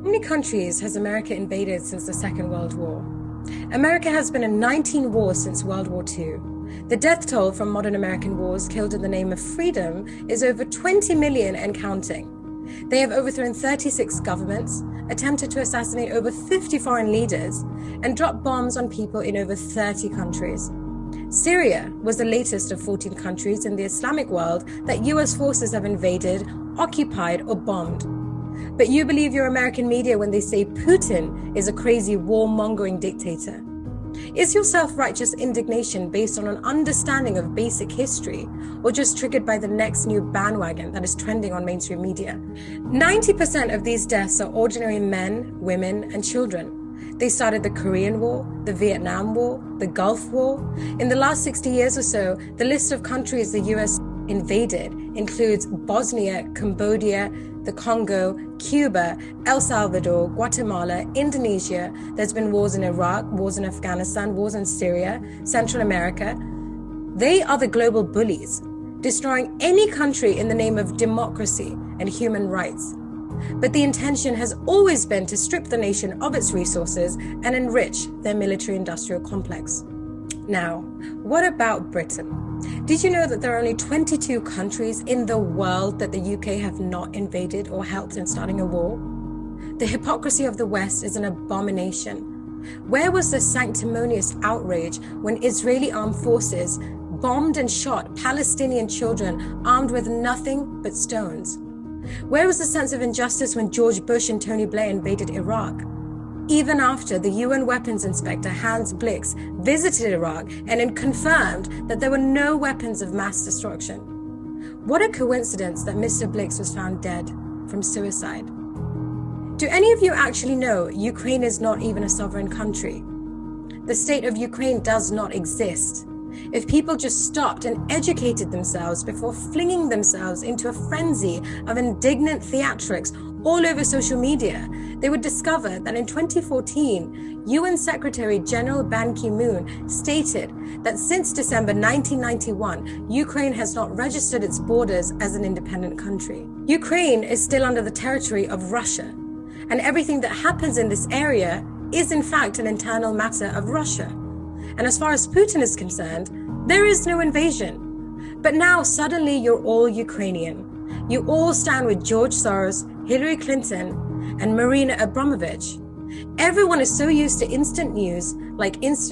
How many countries has America invaded since the Second World War? America has been in 19 wars since World War II. The death toll from modern American wars killed in the name of freedom is over 20 million and counting. They have overthrown 36 governments, attempted to assassinate over 50 foreign leaders, and dropped bombs on people in over 30 countries. Syria was the latest of 14 countries in the Islamic world that US forces have invaded, occupied, or bombed. But you believe your American media when they say Putin is a crazy warmongering dictator. Is your self-righteous indignation based on an understanding of basic history, or just triggered by the next new bandwagon that is trending on mainstream media? 90% of these deaths are ordinary men, women, and children. They started the Korean War, the Vietnam War, the Gulf War. In the last 60 years or so, the list of countries the US invaded includes Bosnia, Cambodia, the Congo, Cuba, El Salvador, Guatemala, Indonesia. There's been wars in Iraq, wars in Afghanistan, wars in Syria, Central America. They are the global bullies, destroying any country in the name of democracy and human rights. But the intention has always been to strip the nation of its resources and enrich their military-industrial complex. Now, what about Britain? Did you know that there are only 22 countries in the world that the UK have not invaded or helped in starting a war? The hypocrisy of the West is an abomination. Where was the sanctimonious outrage when Israeli armed forces bombed and shot Palestinian children armed with nothing but stones? Where was the sense of injustice when George Bush and Tony Blair invaded Iraq? Even after the UN weapons inspector Hans Blix visited Iraq and confirmed that there were no weapons of mass destruction. What a coincidence that Mr. Blix was found dead from suicide. Do any of you actually know Ukraine is not even a sovereign country? The state of Ukraine does not exist. If people just stopped and educated themselves before flinging themselves into a frenzy of indignant theatrics all over social media, they would discover that in 2014, UN Secretary General Ban Ki-moon stated that since December 1991, Ukraine has not registered its borders as an independent country. Ukraine is still under the territory of Russia, and everything that happens in this area is in fact an internal matter of Russia. And as far as Putin is concerned, there is no invasion. But now suddenly you're all Ukrainian. You all stand with George Soros, Hillary Clinton, and Marina Abramovich. Everyone is so used to instant news, like instant